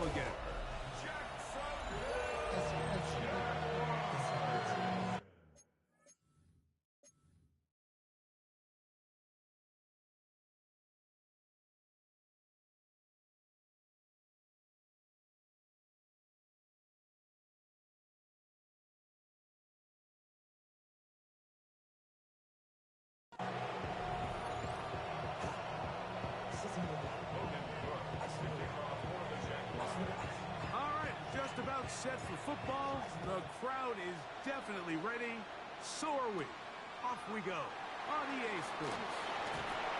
go again. Just about set for football. The crowd is definitely ready. So are we. Off we go on EA Sports.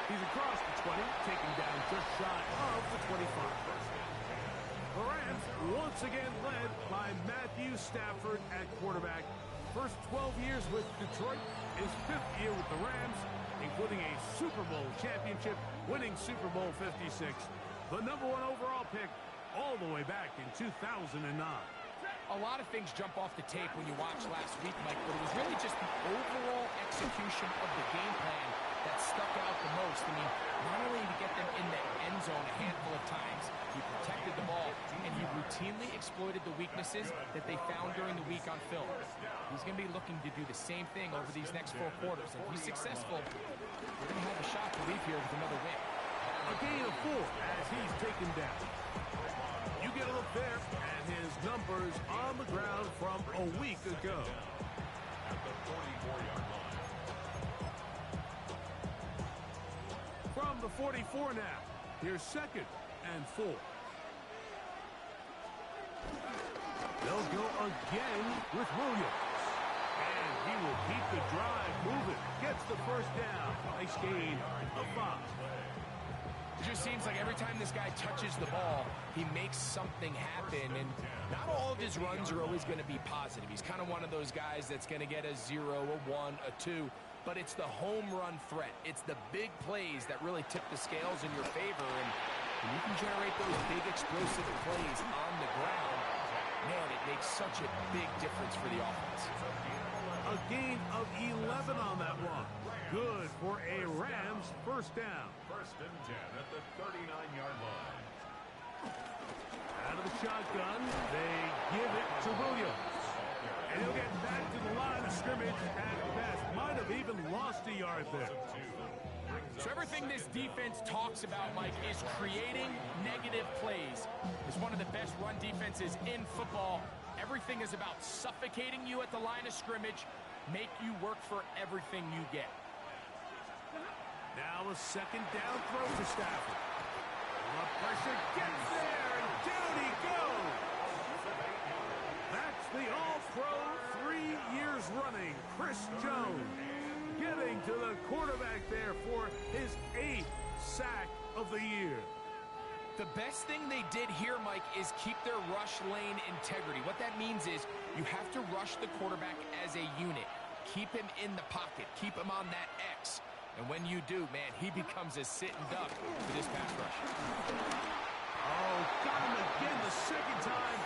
He's across the 20, taking down just shy of the 25. The Rams once again led by Matthew Stafford at quarterback. First 12 years with Detroit, his 5th year with the Rams, including a Super Bowl championship, winning Super Bowl 56. The #1 overall pick all the way back in 2009. A lot of things jump off the tape when you watch last week, Mike, but it was really just the overall execution of the game plan that stuck out the most. I mean, not only did he get them in the end zone a handful of times, he protected the ball, and he routinely exploited the weaknesses that they found during the week on film. He's going to be looking to do the same thing over these next 4 quarters. And if he's successful, we're going to have a shot to leave here with another win. A gain of 4 as he's taken down. You get a look there at his numbers on the ground from a week ago. At the 44-yard line. From the 44 now, here's 2nd and 4. They'll go again with Williams. And he will keep the drive moving. Gets the first down. Nice gain of 5. It just seems like every time this guy touches the ball, he makes something happen, and not all of his runs are always going to be positive. He's kind of one of those guys that's going to get a 0, a 1, a 2, but it's the home run threat. It's the big plays that really tip the scales in your favor, and when you can generate those big explosive plays on the ground, man, it makes such a big difference for the offense. A gain of 11 on that one. Good for a Rams first down. 1st and 10 at the 39-yard line. Out of the shotgun, they give it to Williams. And he'll get back to the line of scrimmage at best. Might have even lost a yard there. So everything this defense talks about, Mike, is creating negative plays. It's one of the best run defenses in football. Everything is about suffocating you at the line of scrimmage, make you work for everything you get. Now a 2nd down throw to Stafford. The pressure gets there, and down he goes. That's the all-pro 3 years running, Chris Jones, getting to the quarterback there for his 8th sack of the year. The best thing they did here, Mike, is keep their rush lane integrity. What that means is you have to rush the quarterback as a unit. Keep him in the pocket. Keep him on that X. And when you do, man, he becomes a sitting duck for this pass rush. Oh, got him again the 2nd time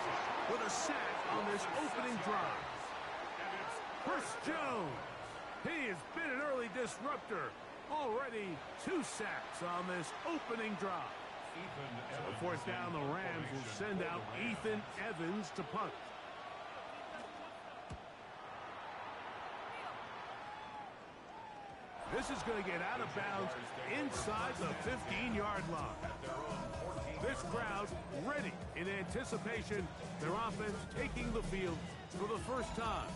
with a sack on this opening drive. Chris Jones, he has been an early disruptor. Already 2 sacks on this opening drive. So 4th down, the Rams will send out Ethan Evans to punt. This is going to get out of bounds inside the 15-yard line. This crowd ready in anticipation. Their offense taking the field for the first time.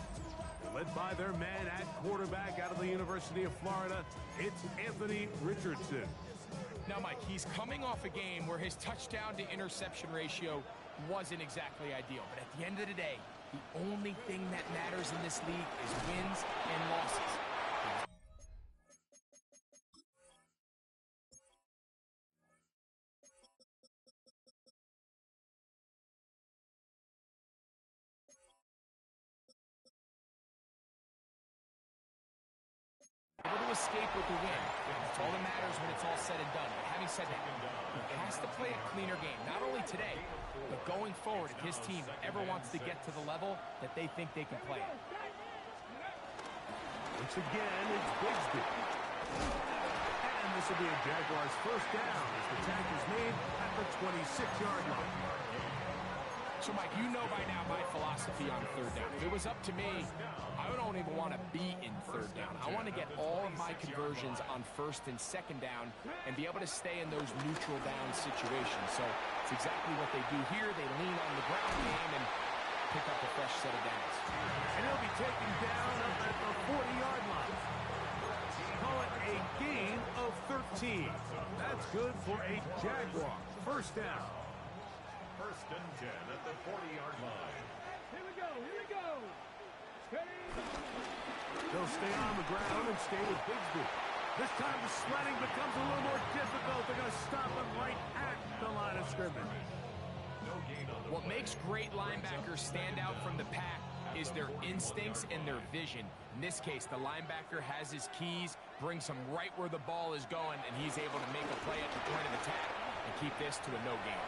Led by their man at quarterback out of the University of Florida, it's Anthony Richardson. Now, Mike, he's coming off a game where his touchdown to interception ratio wasn't exactly ideal. But at the end of the day, the only thing that matters in this league is wins and losses. Able to escape with the win. That's all that matters when it's all said and done. But having said that, he has to play a cleaner game, not only today, but going forward if his team ever wants to get to the level that they think they can play at. Once again, it's Bigsby. And this will be a Jaguars first down as the tackle is made at the 26-yard line. So, Mike, you know by now my philosophy on third down. If it was up to me, I don't even want to be in third down. I want to get all of my conversions on first and second down and be able to stay in those neutral down situations. So it's exactly what they do here. They lean on the ground game and pick up a fresh set of downs. And he'll be taken down up at the 40-yard line. Call it a gain of 13. That's good for a Jaguar. First down. First and 10 at the 40-yard line. Here we go, here we go. They'll stay on the ground and stay with Bigsby. This time the sledding becomes a little more difficult. They're going to stop him right at the line of scrimmage. What makes great linebackers stand out from the pack is their instincts and their vision. In this case, the linebacker has his keys, brings him right where the ball is going, and he's able to make a play at the point of attack and keep this to a no gain.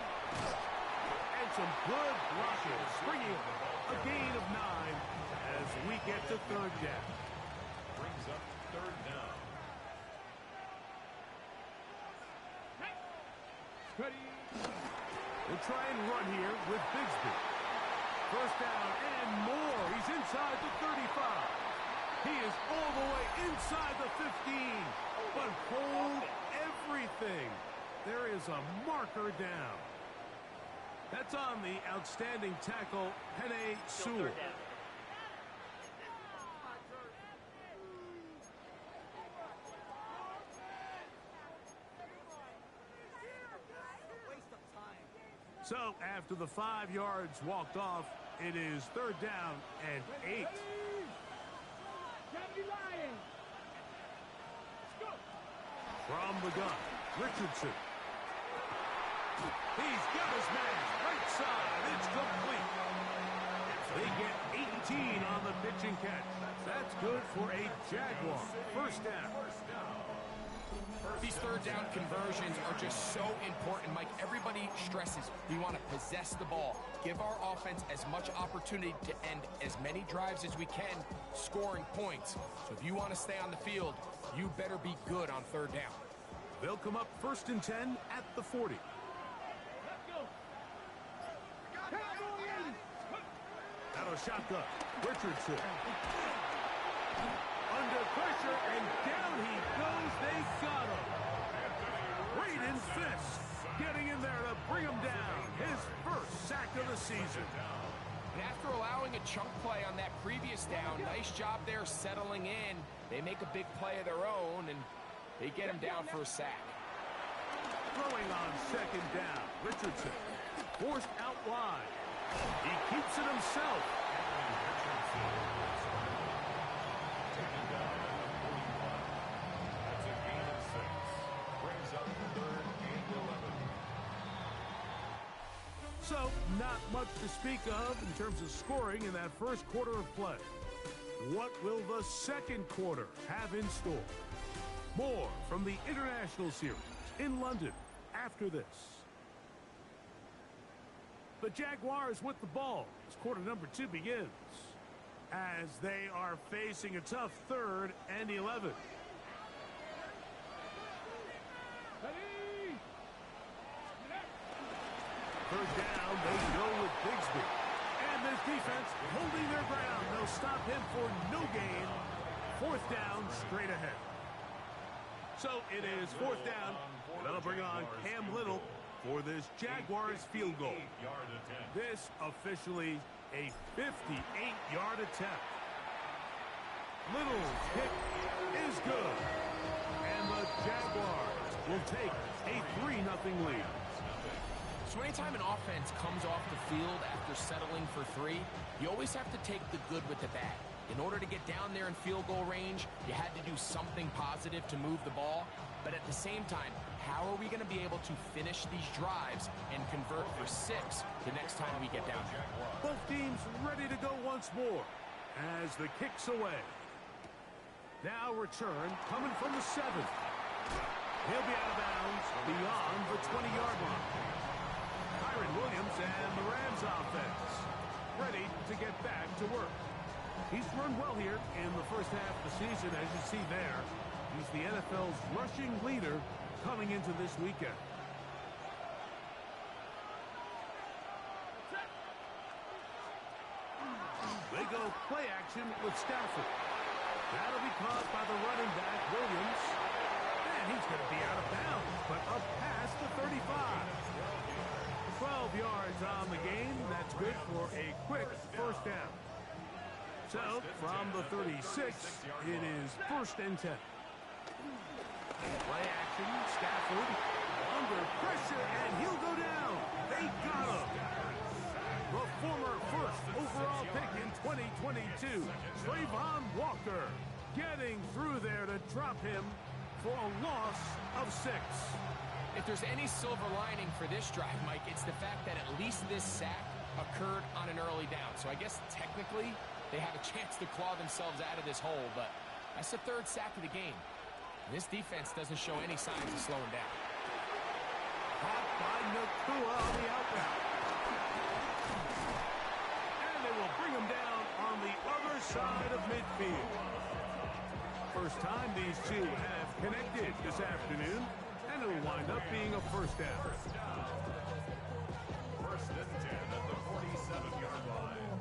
And some good rushes, bringing a gain of 9 as we get to third down. Brings up third down. We'll try and run here with Bigsby. First down and more. He's inside the 35. He is all the way inside the 15. But hold everything. There is a marker down. That's on the outstanding tackle, Penei Sewell. So after the 5 yards walked off, it is third down and 8. From the gun, Richardson. He's got his man right side. It's complete. They get 18 on the pitch and catch. That's good for a Jaguar. First down. These third down conversions are just so important, Mike. Everybody stresses we want to possess the ball, give our offense as much opportunity to end as many drives as we can, scoring points. So if you want to stay on the field, you better be good on third down. They'll come up first and 10 at the 40. Out of shotgun, Richardson. Under pressure, and down he goes. They got him. Braden Fisk getting in there to bring him down. His first sack of the season. And after allowing a chunk play on that previous down, nice job there settling in. They make a big play of their own, and they get him down for a sack. Throwing on second down, Richardson. Forced out wide. He keeps it himself. That's a gain of 6. Brings up third and 11. So, not much to speak of in terms of scoring in that first quarter of play. What will the second quarter have in store? More from the International Series in London after this. The Jaguars with the ball as quarter number 2 begins, as they are facing a tough third and 11. Third down, they go with Bigsby. And this defense holding their ground. They'll stop him for no gain. Fourth down, straight ahead. So it is fourth down. And that'll bring on Cam Little for this Jaguars field goal. This officially a 58-yard attempt. Little's kick is good. And the Jaguars will take a 3-0 lead. So anytime an offense comes off the field after settling for 3, you always have to take the good with the bad. In order to get down there in field goal range, you had to do something positive to move the ball. But at the same time, how are we going to be able to finish these drives and convert for 6 the next time we get down there? Both teams ready to go once more as the kick's away. Now return coming from the 7. He'll be out of bounds beyond the 20-yard line. Kyren Williams and the Rams offense ready to get back to work. He's run well here in the first half of the season, as you see there. He's the NFL's rushing leader coming into this weekend. go play action with Stafford. That'll be caught by the running back, Williams. And he's going to be out of bounds, but up past the 35. 12 yards on the game. That's good for a quick first down. So, from the 36, it is 1st and 10. Play action, Stafford under pressure, and he'll go down. They got him. The former 1st overall pick in 2022, Trayvon Walker, getting through there to drop him for a loss of 6. If there's any silver lining for this drive, Mike, it's the fact that at least this sack occurred on an early down. So I guess technically they have a chance to claw themselves out of this hole, but that's the 3rd sack of the game. This defense doesn't show any signs of slowing down. Caught by Nakua on the outbound. And they will bring him down on the other side of midfield. First time these two have connected this afternoon, and it will wind up being a 1st down. 1st and 10 at the 47-yard line.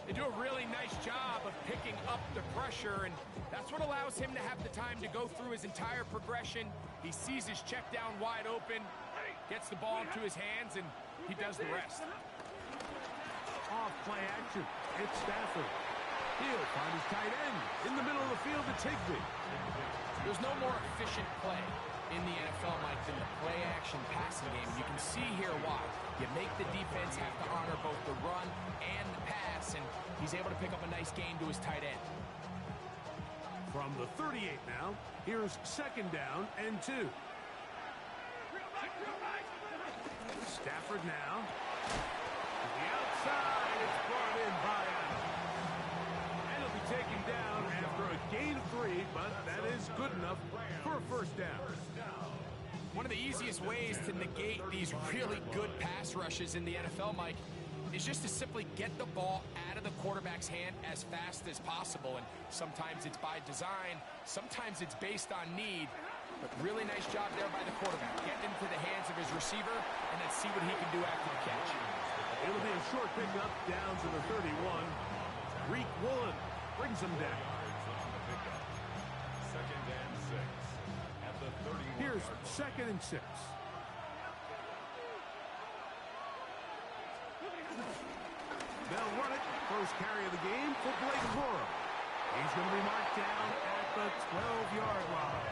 They do a really nice job of picking up the pressure, and that's what allows him to have the time to go through his entire progression. He sees his check down wide open, gets the ball into his hands, and he does the rest. Off play action. It's Stafford. He'll find his tight end in the middle of the field to Tigbee. There's no more efficient play in the NFL, Mike, than the play-action passing game. You can see here why. You make the defense have to honor both the run and the pass, and he's able to pick up a nice gain to his tight end. From the 38 now, here's 2nd down and 2. Stafford now. To the outside, it's brought in by Allen. And he'll be taken down after a gain of 3, but that is good enough for a 1st down. One of the easiest ways to negate these really good pass rushes in the NFL, Mike, is just to simply get the ball out of the quarterback's hand as fast as possible. And sometimes it's by design, sometimes it's based on need. But really nice job there by the quarterback. Get into the hands of his receiver and then see what he can do after the catch. It'll be a short pickup down to the 31. Reek Woolen brings him down. 2nd and 6 at the 31. Here's 2nd and 6. They'll run it. First carry of the game for Blake Corum. He's going to be marked down at the 12-yard line.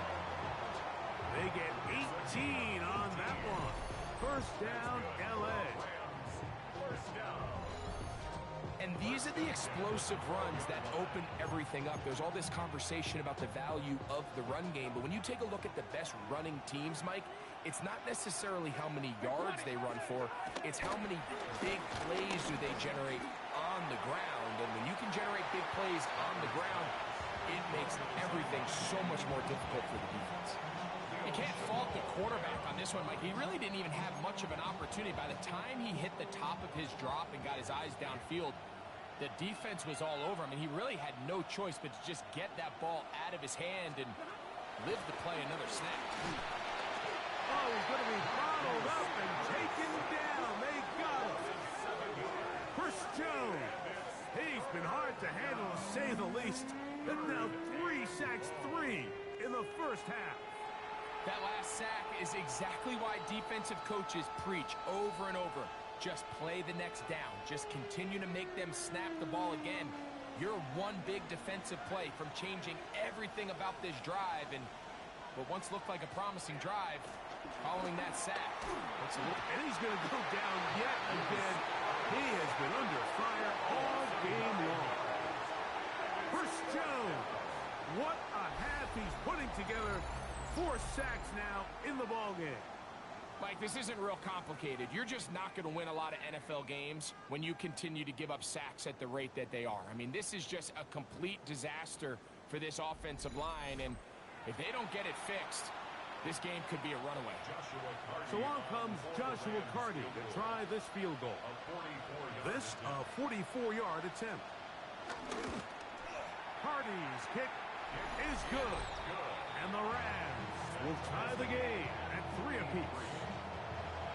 They get 18 on that one. 1st down, L.A. And these are the explosive runs that open everything up. There's all this conversation about the value of the run game, but when you take a look at the best running teams, Mike, it's not necessarily how many yards they run for, it's how many big plays do they generate on the ground. And when you can generate big plays on the ground, it makes everything so much more difficult for the defense. You can't fault the quarterback on this one, Mike. He really didn't even have much of an opportunity. By the time he hit the top of his drop and got his eyes downfield, the defense was all over him, and he really had no choice but to just get that ball out of his hand and live to play another snap. Oh, he's going to be bottled up and taken down. They got him. Chris Jones. He's been hard to handle, to say the least. But now 3 sacks, 3 in the 1st half. That last sack is exactly why defensive coaches preach over and over. Just play the next down. Just continue to make them snap the ball again. You're one big defensive play from changing everything about this drive. And what once looked like a promising drive, following that sack. And he's going to go down yet again. He has been under fire all game long. Chris Jones. What a half he's putting together. 4 sacks now in the ballgame. Mike, this isn't real complicated. You're just not going to win a lot of NFL games when you continue to give up sacks at the rate that they are. I mean, this is just a complete disaster for this offensive line, and if they don't get it fixed, this game could be a runaway. So on comes Joshua Carty to try this field goal. This a 44-yard attempt. Carty's kick is good. And the Rams will tie the game at 3 apiece.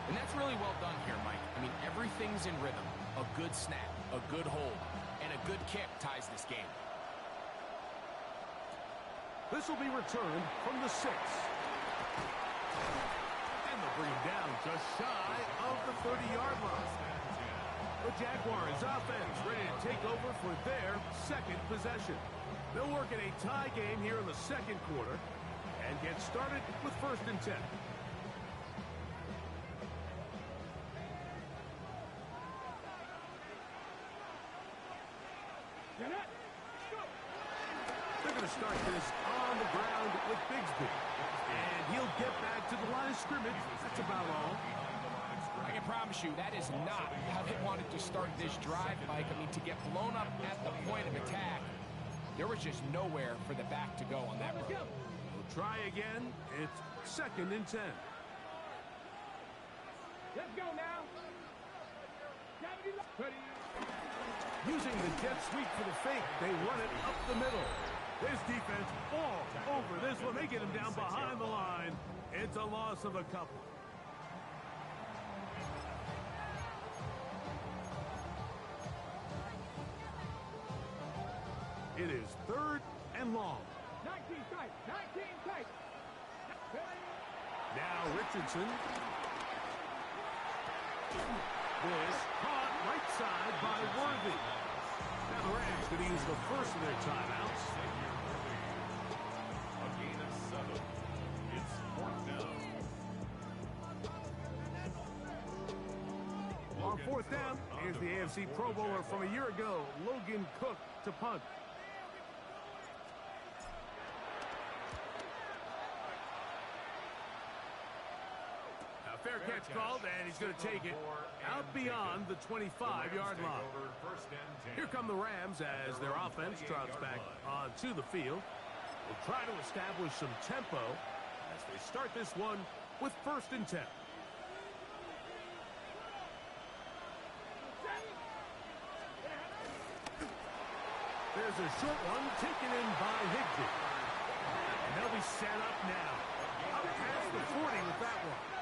And that's really well done here, Mike. I mean, everything's in rhythm. A good snap, a good hold, and a good kick ties this game. This will be returned from the 6. And they'll bring him down just shy of the 30-yard line. The Jaguars offense ready to take over for their second possession. They'll work in a tie game here in the second quarter and get started with 1st and 10. They're going to start this on the ground with Bigsby. And he'll get back to the line of scrimmage. That's about all. I can promise you that is not how they wanted to start this drive, Mike. I mean, to get blown up at the point of attack, there was just nowhere for the back to go on that run. We'll try again. It's 2nd and 10. Let's go now. Using the jet sweep for the fake, they run it up the middle. This defense all over this one. They get him down behind the line. It's a loss of a couple. It is 3rd and long. 19 tight. 19 tight. Now Richardson. This caught right side by Worthy. Now the Rams going to use the first of their timeouts. A gain of 7. It's 4th down. On 4th down, here's the AFC Pro Bowler from a year ago, Logan Cook, to punt. Fair catch called, and he's going to take it out beyond the 25-yard line. Here come the Rams as their offense trots back onto the field. Will try to establish some tempo as they start this one with 1st and 10. There's a short one taken in by Higbee. And they'll be set up now. Up past the 40 with that one.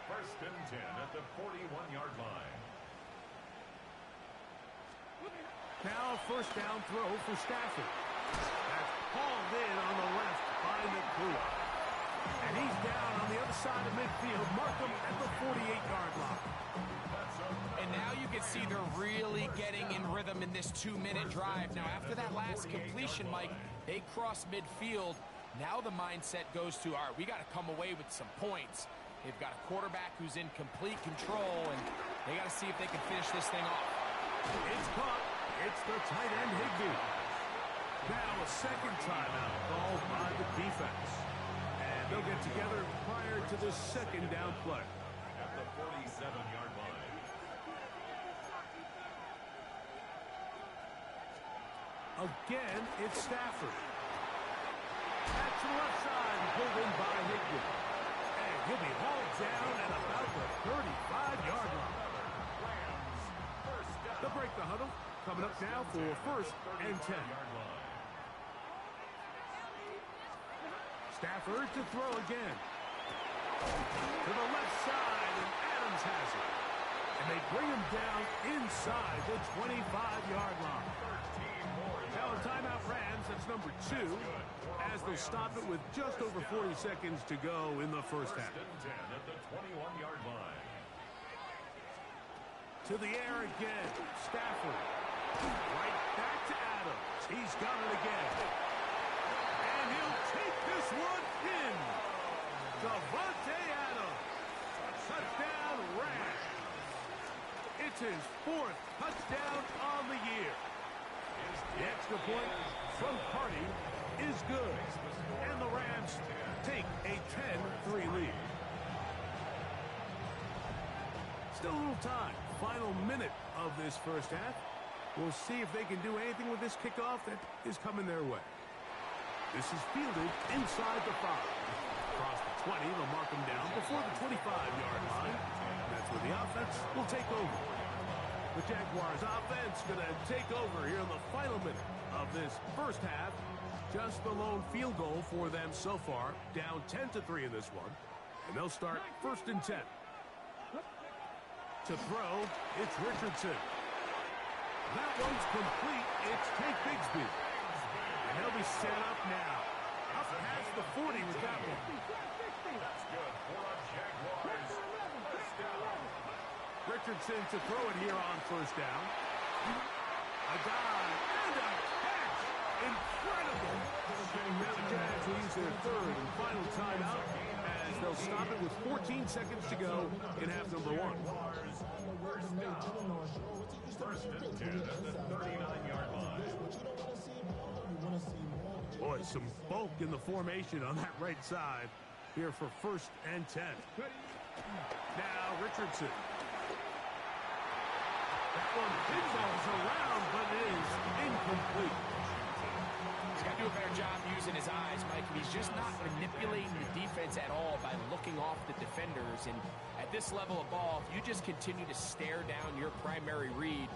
First and 10 at the 41-yard line. Now a 1st down throw for Stafford. That's hauled in on the left by McClure. And he's down on the other side of midfield. Markham at the 48-yard line. And now you can see they're really getting in rhythm in this 2-minute drive. Now, after that last completion, Mike, they cross midfield. Now the mindset goes to, all right, we got to come away with some points. They've got a quarterback who's in complete control, and they got to see if they can finish this thing off. It's caught. It's the tight end, Higbee. Now a 2nd timeout called by the defense. And they'll get together prior to the 2nd down play. At the 47-yard line. Again, it's Stafford. Back to the left side, pulled in by Higbee. He'll be hauled down at about the 35-yard line. They'll break the huddle. Coming up now for 1st and 10. Stafford to throw again. To the left side, and Adams has it. And they bring him down inside the 25-yard line. Now a timeout Rams, that's number 2. As they'll stop it with just over 40 seconds to go in the 1st half. 1st and 10 at the 21-yard line. To the air again. Stafford. Right back to Adams. He's got it again. And he'll take this one in. Davante Adams. Touchdown Rams. It's his 4th touchdown on the year. The extra point from Party is good. And the Rams take a 10-3 lead. Still a little time. Final minute of this 1st half. We'll see if they can do anything with this kickoff that is coming their way. This is fielded inside the 5. Across the 20, they'll mark him down before the 25-yard line. And that's where the offense will take over. The Jaguars offense going to take over here in the final minute of this 1st half Just the lone field goal for them so far. Down 10-3 in this one. And they'll start 1st and 10. To throw, it's Richardson. That one's complete. It's Tank Bigsby. And he'll be set up now. Up past the 40 with that one. That's good for a Jaguars first down. Richardson to throw it here on 1st down. A dive and a catch. Incredible. Now the Jags will use their 3rd and final timeout as they'll stop it with 14 seconds to go in half number 1. First down. 1st and 10 at the 39-yard line. Boy, some bulk in the formation on that right side here for 1st and 10. Now Richardson. That one pinballs around, but it is incomplete. He's got to do a better job using his eyes, Mike. He's just not manipulating the defense at all by looking off the defenders. And at this level of ball, if you just continue to stare down your primary read,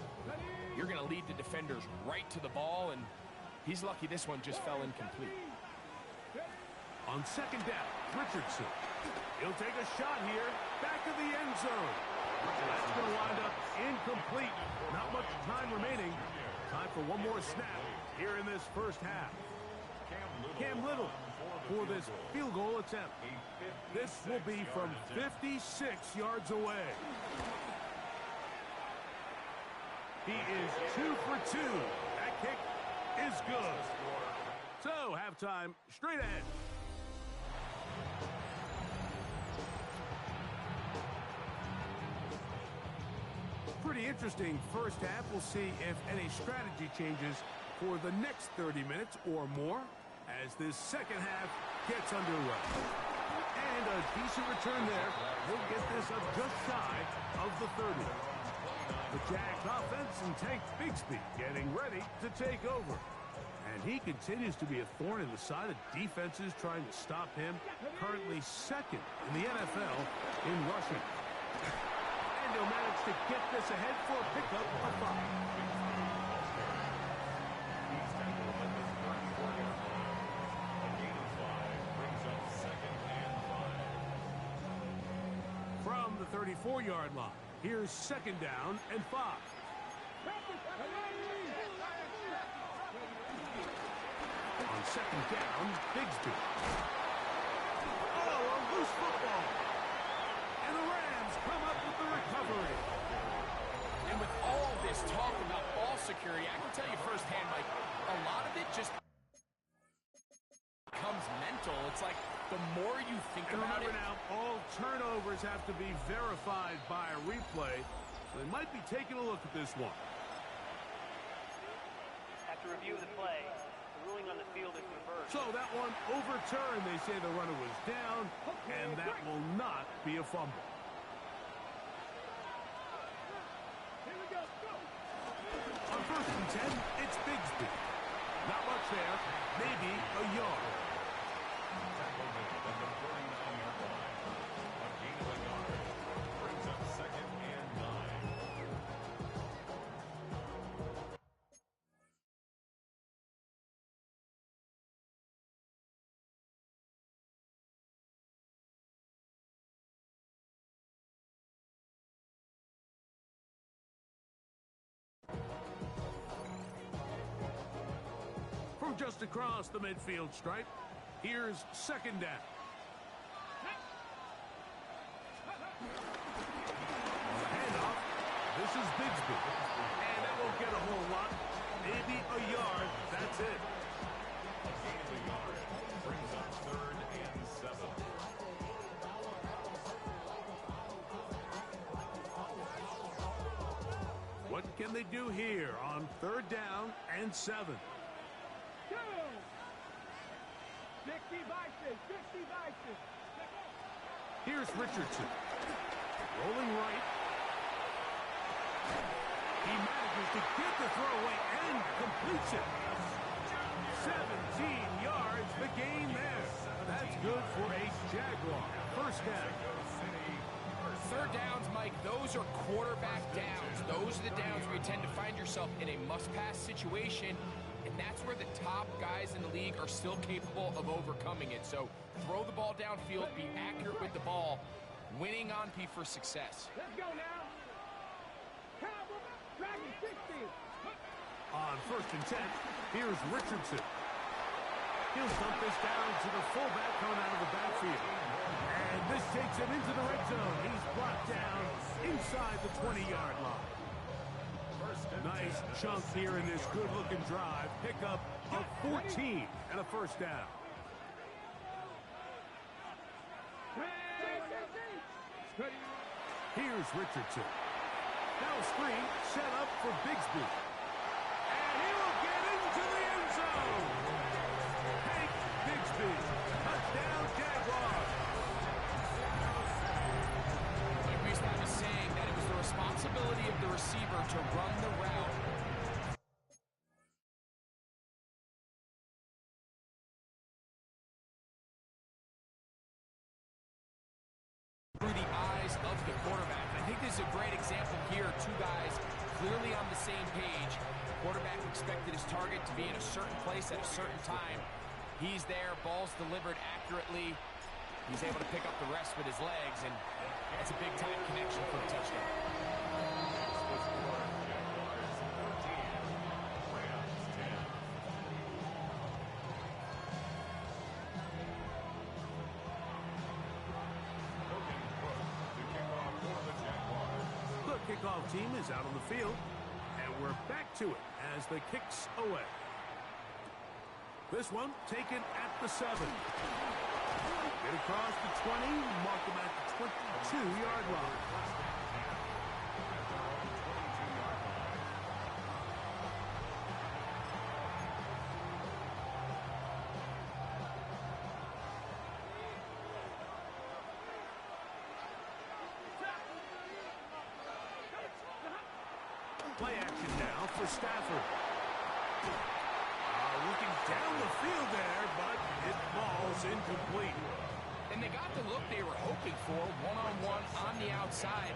you're going to lead the defenders right to the ball, and he's lucky this one just fell incomplete. On 2nd down, Richardson. He'll take a shot here, back of the end zone. That's going to wind up incomplete. Not much time remaining. Time for one more snap here in this 1st half. Cam Little for this field goal attempt. This will be from 56 yards away. He is 2 for 2. That kick is good. So, halftime straight ahead. Pretty interesting 1st half. We'll see if any strategy changes for the next 30 minutes or more as this 2nd half gets underway. And a decent return there. We'll get this up just shy of the 30. The Jags offense and Tank Bigsby getting ready to take over. And he continues to be a thorn in the side of defenses trying to stop him. Currently 2nd in the NFL in rushing. And he'll manage to get this ahead for a pickup of 5. From the 34-yard line, here's 2nd down and 5. On 2nd down, Bigsby. Oh, a loose football. And the Rams come up with the recovery. And with all this talk about ball security, I can tell you firsthand, Mike, a lot of it just becomes mental. It's like the more you think And about remember it. now, all turnovers have to be verified by a replay. So they might be taking a look at this one. After review of the play, the ruling on the field is reversed. So that one overturned. They say the runner was down, and that will not be a fumble. On 1st and 10, it's Bigsby. Not much there, maybe a yard. From just across the midfield stripe, here's 2nd down. On the handoff, this is Bigsby. And that won't get a whole lot. Maybe a yard. That's it. A gain of a yard brings up 3rd and 7. What can they do here on 3rd down and 7? Here's Richardson. Rolling right. He manages to get the throw away and completes it. 17 yards, the gain there. That's good for a Jaguar. 1st down. 3rd downs, Mike, those are quarterback downs. Those are the downs where you tend to find yourself in a must-pass situation, and that's where the top top guys in the league are still capable of overcoming it. So throw the ball downfield, be accurate with the ball. Winning on P for success. Let's go now. Cowboy, Dragon 60. On 1st and 10, here's Richardson. He'll dump this down to the fullback coming out of the backfield. And this takes him into the red zone. He's brought down inside the 20-yard line. Nice chunk here in this good-looking drive. Pickup of 14 and a first down. Here's Richardson. Now a screen set up for Bigsby. And he will get into the end zone. Hank Bigsby. Touchdown, Jaguars. Like we used to have a saying that it was the responsibility of the receiver to run the route. Through the eyes of the quarterback. I think this is a great example here. Two guys clearly on the same page. The quarterback expected his target to be in a certain place at a certain time. He's there, ball's delivered accurately. He's able to pick up the rest with his legs, and that's a big-time connection for a touchdown. Kickoff team is out on the field, and we're back to it as the kicks away. This one taken at the 7. Get across the 20, mark them at the 22-yard line. Play action now for Stafford. Looking down the field there, but it falls incomplete. And they got the look they were hoping for, one-on-one on the outside.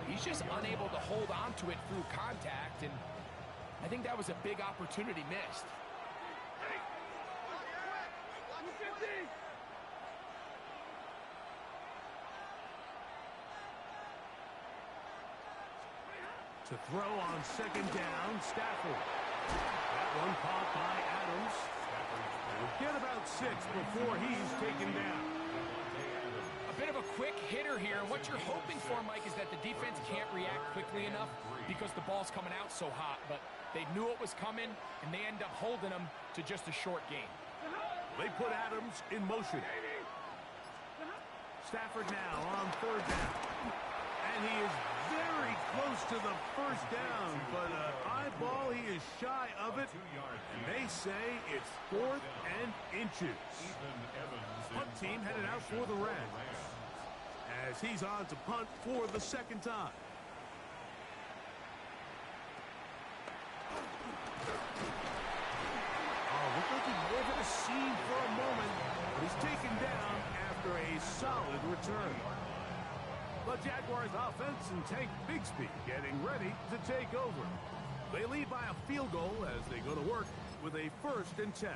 He's just unable to hold on to it through contact, and I think that was a big opportunity missed. To throw on 2nd down, Stafford. That one caught by Adams. We'll get about 6 before he's taken down. A bit of a quick hitter here. What you're hoping for, Mike, is that the defense can't react quickly enough because the ball's coming out so hot. But they knew it was coming, and they end up holding them to just a short gain. They put Adams in motion. Stafford now on 3rd down. And he is very close to the first down, but eyeball, he is shy of it. And they say it's 4th and inches. Punt team headed out for the Reds as he's on to punt for the 2nd time. Looked like he gave it a seam for a moment, but he's taken down after a solid return. The Jaguars offense and Tank Bigsby getting ready to take over. They lead by a field goal as they go to work with a 1st and 10.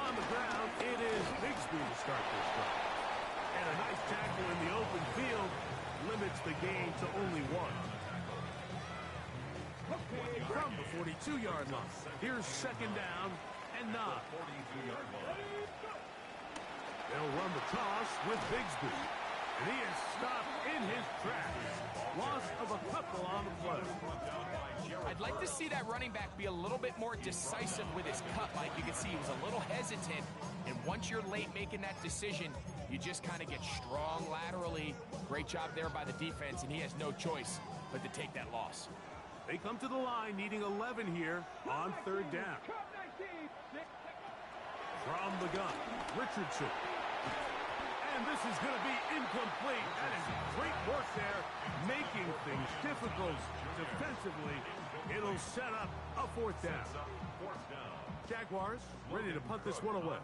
On the ground, it is Bigsby to start this drive. And a nice tackle in the open field limits the gain to only 1. From the 42-yard line, here's 2nd down and 9. They'll run the toss with Bigsby, and he is stopped in his tracks. Loss of a couple on the play. I'd like to see that running back be a little bit more decisive with his cut, Mike. You can see he was a little hesitant, and once you're late making that decision, you just kind of get strong laterally. Great job there by the defense, and he has no choice but to take that loss. They come to the line needing 11 here on 3rd down. From the gun, Richardson. And this is going to be incomplete. That is great work there, making things difficult defensively. It'll set up a 4th down. Jaguars ready to punt this one away.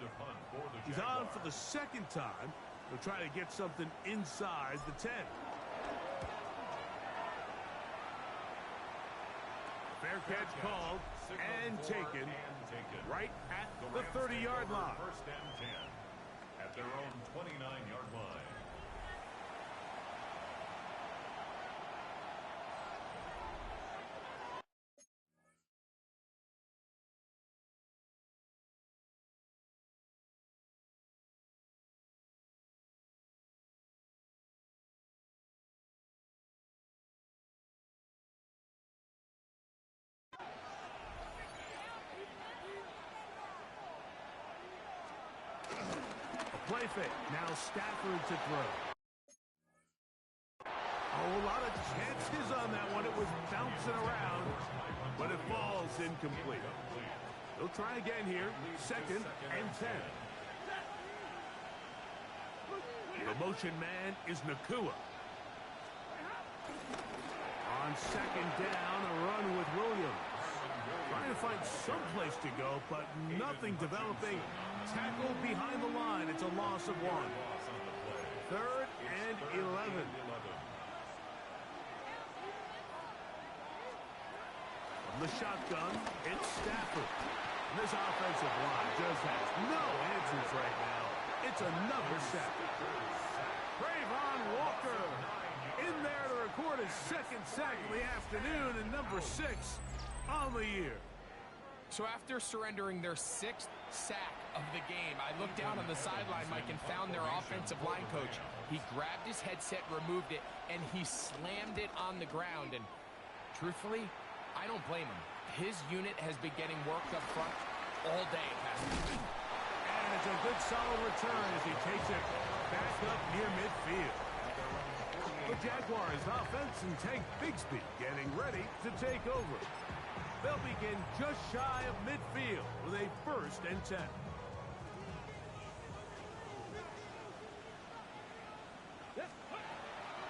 He's on for the second time. He'll try to get something inside the 10. Fair catch called and taken right at the 30-yard line. First and 10 at their own 29-yard line. Play fake. Now Stafford to throw. Oh, a lot of chances on that one. It was bouncing around, but it falls incomplete. He'll try again here. Second and 10. The motion man is Nakua. On second down, a run with Williams. Trying to find some place to go, but nothing developing. Tackle behind the line. It's a loss of 1. Third and 11. From the shotgun, it's Stafford. This offensive line just has no answers right now. It's another sack. Trayvon Walker in there to record his second sack of the afternoon, and number 6 on the year. So after surrendering their 6th sack of the game, I looked down on the sideline, Mike, and found their offensive line coach. He grabbed his headset, removed it, and he slammed it on the ground. And truthfully, I don't blame him. His unit has been getting worked up front all day. And it's a good solid return as he takes it back up near midfield. The Jaguars offense and Tank Bigsby getting ready to take over. They'll begin just shy of midfield with a first and 10.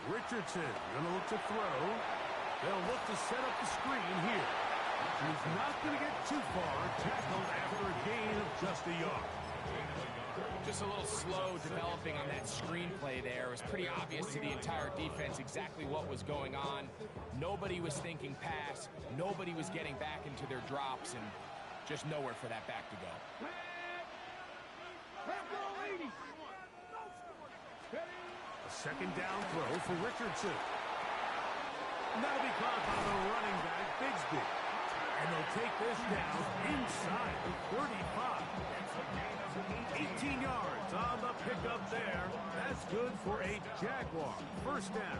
Richardson gonna look to throw. They'll look to set up the screen here. He's not gonna get too far, tackled after a gain of just a yard. Just a little slow developing on that screenplay there. It was pretty obvious to the entire defense exactly what was going on. Nobody was thinking pass. Nobody was getting back into their drops, and just nowhere for that back to go. A second down throw for Richardson. And that'll be caught by the running back, Bigsby. And they'll take this down inside the 35. 18 yards on the pickup there. That's good for a Jaguar. First down.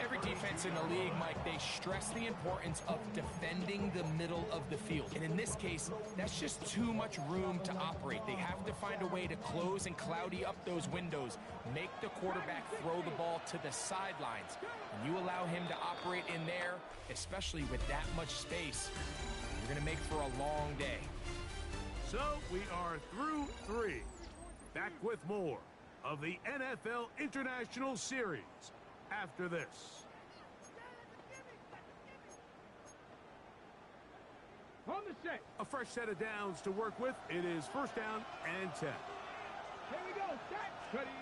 Every defense in the league, Mike, they stress the importance of defending the middle of the field. And in this case, that's just too much room to operate. They have to find a way to close and cloudy up those windows, make the quarterback throw the ball to the sidelines. When you allow him to operate in there, especially with that much space, you're going to make for a long day. So we are through 3. Back with more of the NFL International Series after this. On the set. A fresh set of downs to work with. It is first down and 10. Here we go. Set. Cuddy.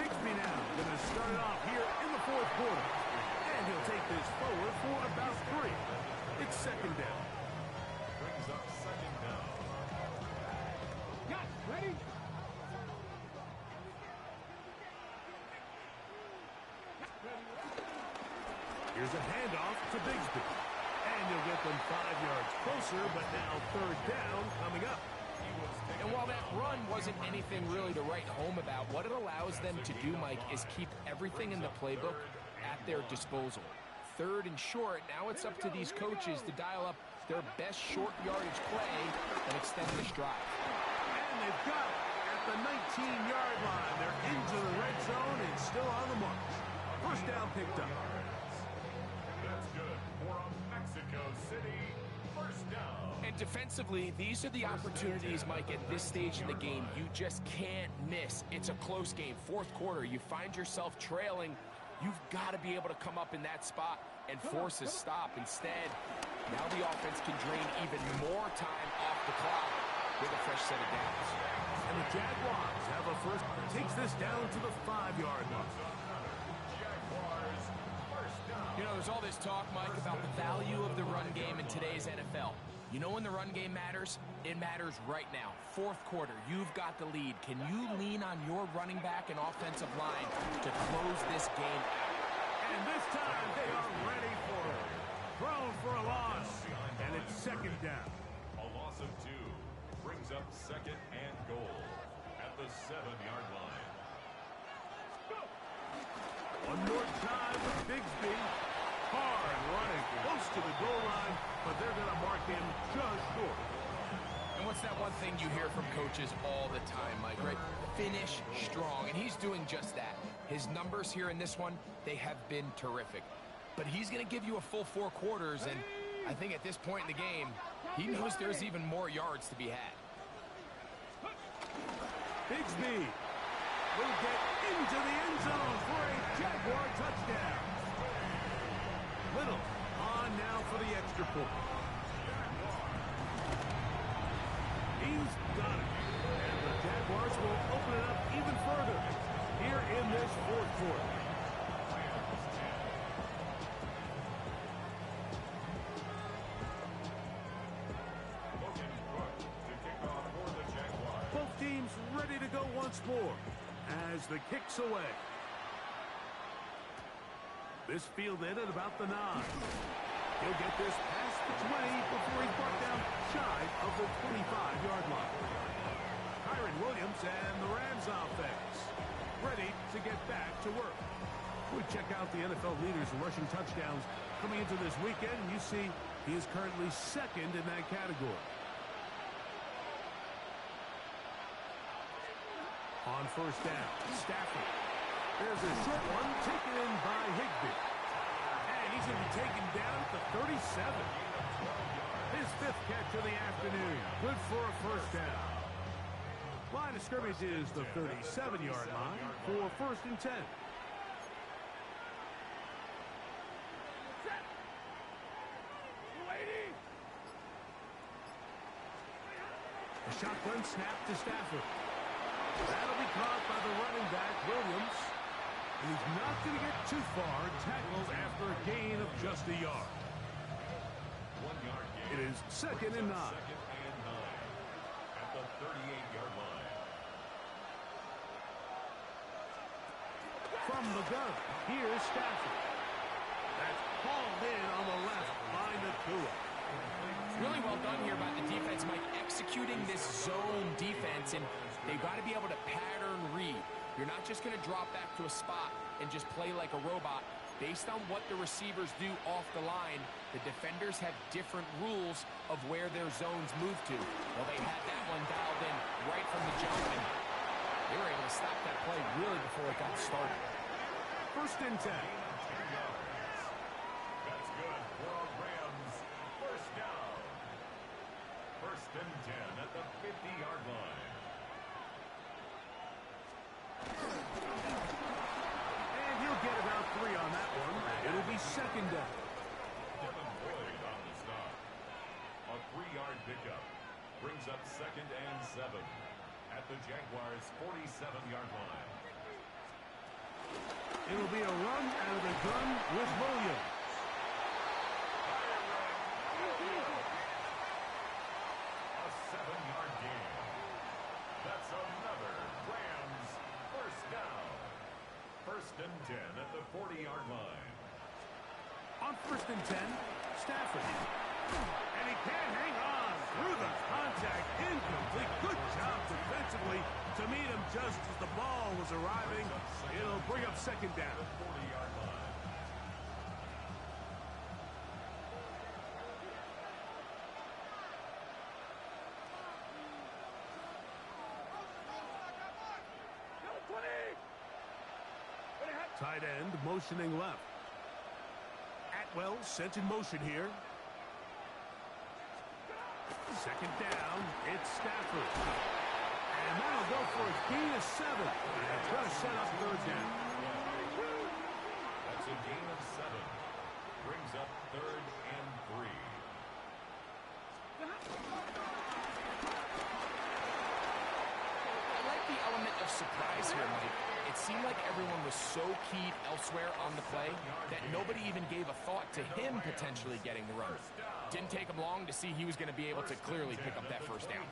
Bigsby now going to start it off here in the 4th quarter. And he'll take this forward for about 3. It's second down. Brings up second down. Got it. Ready? Here's a handoff to Bigsby. And he'll get them 5 yards closer, but now third down coming up. And while that run wasn't anything really to write home about, what it allows them to do, Mike, is keep everything in the playbook at their disposal. Third and short, now it's up to these coaches to dial up their best short yardage play and extend this drive. And they've got it at the 19-yard line. They're into the red zone and still on the march. First down picked up. That's good for a Mexico City first down. And defensively, these are the opportunities, Mike, at this stage in the game you just can't miss. It's a close game. 4th quarter, you find yourself trailing. You've got to be able to come up in that spot and force a stop. Instead, Now the offense can drain even more time off the clock with a fresh set of downs. And the Jaguars have a first. Takes this down to the 5-yard line. You know, there's all this talk, Mike, about the value of the run game in today's NFL. You know when the run game matters? It matters right now. Fourth quarter, you've got the lead. Can you lean on your running back and offensive line to close this game out? And this time they are ready for it. Thrown for a loss. And it's second down. A loss of 2 brings up second and goal at the 7-yard line. One more time with Bigsby. Hard running close to the goal line, but they're going to mark him just short. And what's that one thing you hear from coaches all the time, Mike, right? Finish strong, and he's doing just that. His numbers here in this one, they have been terrific. But he's going to give you a full 4 quarters, and I think at this point in the game, he knows there's even more yards to be had. Bigsby will get into the end zone for a Jaguar touchdown. Little on now for the extra point. He's got it. And the Jaguars will open it up even further here in this fourth quarter. Both teams ready to go once more as the kick's away. This fielded at about the 9. He'll get this past the 20 before he's brought down shy of the 25-yard line. Kyron Williams and the Rams offense ready to get back to work. We check out the NFL leaders in rushing touchdowns coming into this weekend, and you see he is currently second in that category. On first down, Stafford. There's a short one taken in by Higbee. And he's going to be taken down at the 37. His 5th catch of the afternoon. Good for a first down. Line of scrimmage is the 37-yard line for first and 10. A shotgun snap to Stafford. That'll be caught by the running back, Williams. And he's not going to get too far. Tackled after a gain of just a yard. 1 yard gain. It is second and 9. Second and 9 at the 38-yard line. From the gun, here's Stafford. That's hauled in on the left by Nakua. Really well done here by the defense, Mike, executing this zone defense, and they've got to be able to pattern read. You're not just going to drop back to a spot and just play like a robot. Based on what the receivers do off the line, the defenders have different rules of where their zones move to. Well, they had that one dialed in right from the jump, and they were able to stop that play really before it got started. First and 10. That's good for a Rams first down. First and 10 at the 50-yard line. And he'll get about 3 on that one. It'll be second down. Devin Boyd on the stop. A 3-yard pickup brings up second and 7 at the Jaguars' 47-yard line. It'll be a run out of the gun with Williams. A 7-yard gain. That's another Rams first down. First and 10 at the 40-yard line. On first and 10, Stafford. And he can't hang on through the contact. Incomplete. Good job defensively to meet him just as the ball was arriving. It'll bring up second down. 40-yard line. Tight end motioning left. Atwell sent in motion here. Second down, it's Stafford. And that'll go for a gain of 7. And it's going to set up third down. That's a gain of 7. Brings up third and 3 surprise here, Mike. It seemed like everyone was so keyed elsewhere on the play that nobody even gave a thought to him potentially getting the run. Didn't take him long to see he was going to be able to clearly pick up that first down.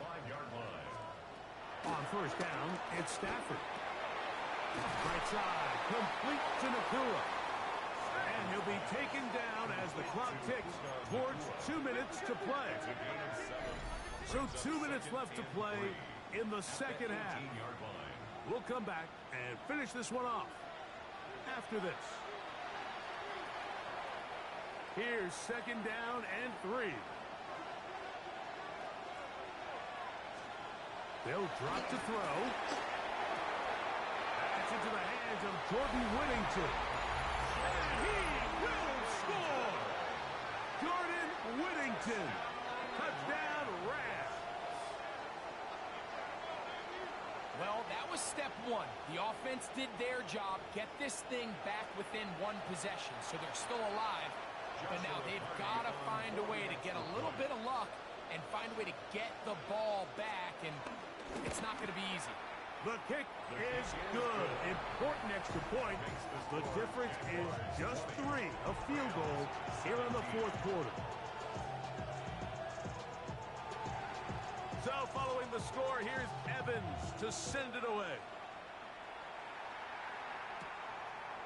On first down, it's Stafford. Right side, complete to Nakua. And he'll be taken down as the clock ticks towards 2 minutes to play. So 2 minutes left to play in the second half. We'll come back and finish this one off after this. Here's second down and 3. They'll drop to throw. That's into the hands of Jordan Whittington. And he will score! Jordan Whittington. Touchdown, Rams. Well, that was step one. The offense did their job, get this thing back within one possession, so they're still alive. But now they've got to find a way to get a little bit of luck and find a way to get the ball back, and it's not going to be easy. The kick is good. Important extra point. The difference is just 3, a field goal here in the fourth quarter. So following the score, here's Evans to send it away.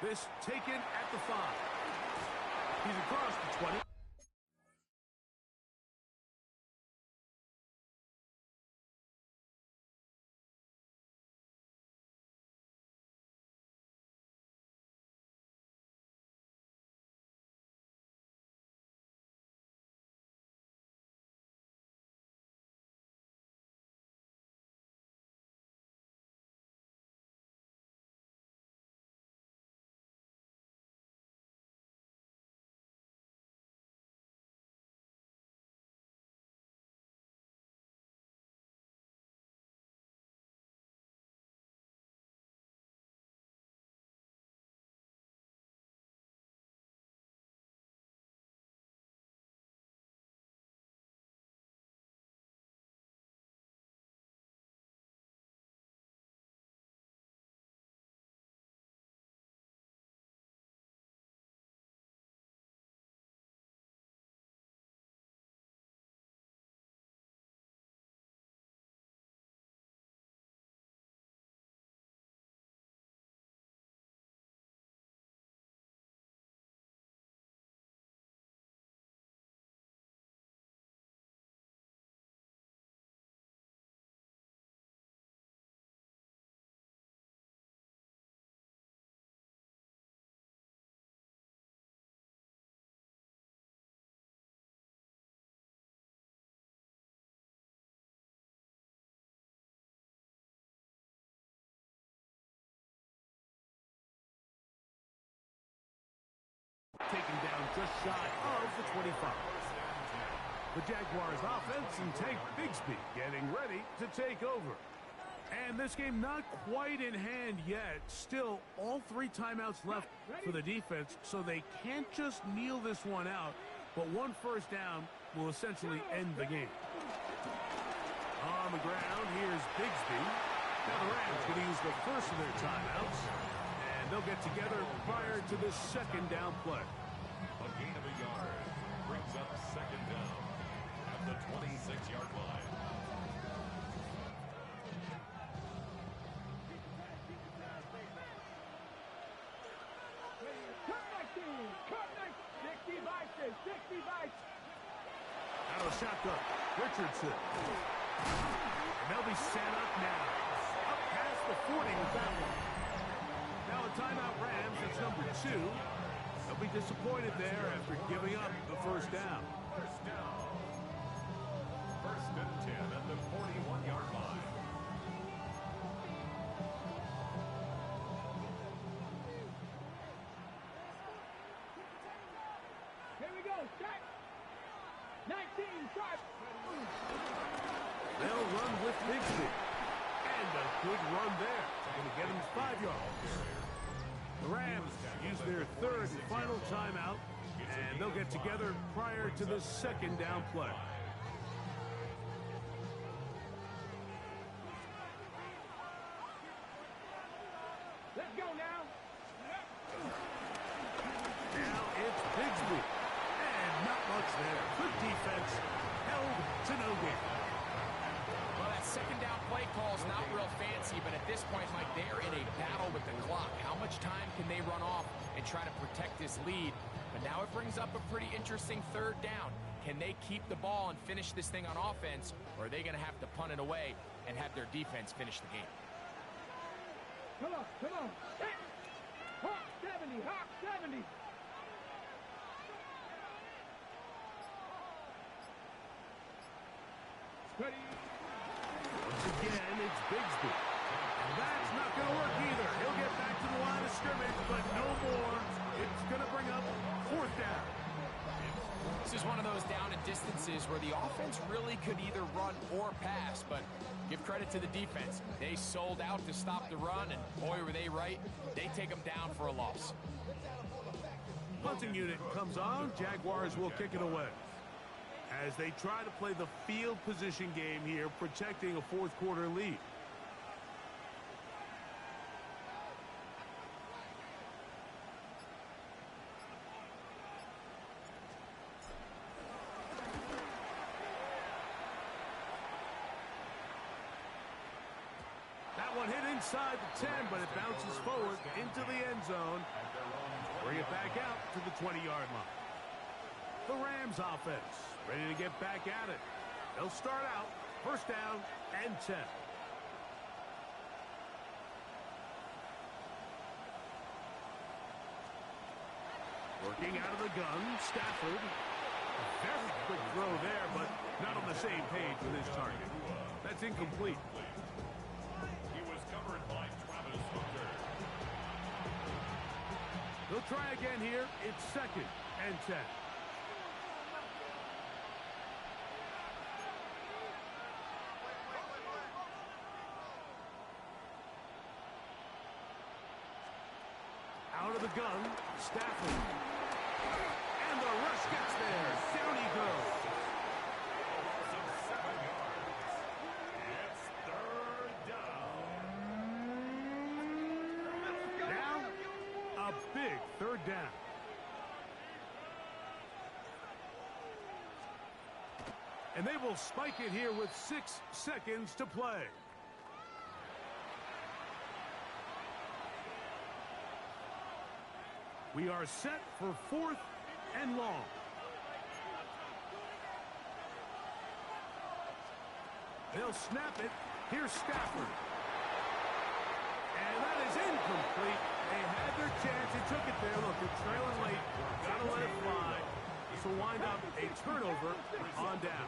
This taken at the 5. He's across the 20. Taken down just shy of the 25. The Jaguars offense and Tank Bigsby getting ready to take over. And this game not quite in hand yet. Still, all 3 timeouts left for the defense, so they can't just kneel this one out. But 1 first down will essentially end the game. On the ground, here's Bigsby. Now the Rams going to use the first of their timeouts. And they'll get together prior to this second down play. A gain of a yard brings up second down at the 26-yard line. Out of shotgun, Richardson. And they'll be set up now. Up past the 40 with that one. Now a timeout Rams, it's number 2. They'll be disappointed there after giving up the first down. First down. First and 10 at the 41-yard line. Here we go, start. 19, start. They'll run with Bigsby. And a good run there. Going to get him 5 yards. The Rams use their 3rd and final timeout, and they'll get together prior to the second down play. football's not real fancy, but at this point, Mike, they're in a battle with the clock. How much time can they run off and try to protect this lead? But now it brings up a pretty interesting third down. Can they keep the ball and finish this thing on offense, or are they going to have to punt it away and have their defense finish the game? Come on, come on. Hawk 70, Hawk 70. Steady. Once again, it's Bigsby. And that's not going to work either. He'll get back to the line of scrimmage, but no more. It's going to bring up fourth down. This is one of those down and distances where the offense really could either run or pass, but give credit to the defense. They sold out to stop the run, and boy, were they right. They take them down for a loss. Punting unit comes on. Jaguars will kick it away as they try to play the field position game here, protecting a fourth quarter lead. That one hit inside the 10, but it bounces forward into the end zone. Bring it back out to the 20-yard line. The Rams offense ready to get back at it. They'll start out first down and 10. Working out of the gun, Stafford. A very quick throw there, but not on the same page with his target. That's incomplete. He was covered by Travis Hunter. They'll try again here. It's second and 10. Out of the gun, Stafford. And the rush gets there. Down he goes. Some 7 yards. It's third down. Now, a big third down. And they will spike it here with 6 seconds to play. We are set for fourth and long. They'll snap it. Here's Stafford. And that is incomplete. They had their chance. They took it there. Look, they're trailing late. Got to let it fly. This will wind up a turnover on down.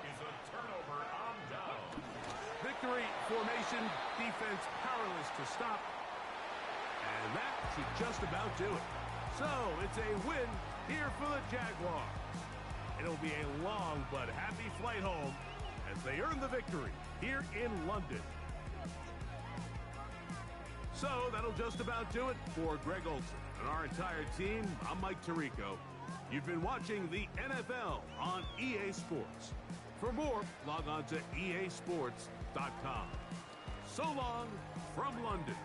Is a turnover on down. Victory formation, defense powerless to stop. And that should just about do it. So, it's a win here for the Jaguars. It'll be a long but happy flight home as they earn the victory here in London. So, that'll just about do it for Greg Olsen and our entire team. I'm Mike Tirico. You've been watching the NFL on EA Sports. For more, log on to easports.com. So long from London.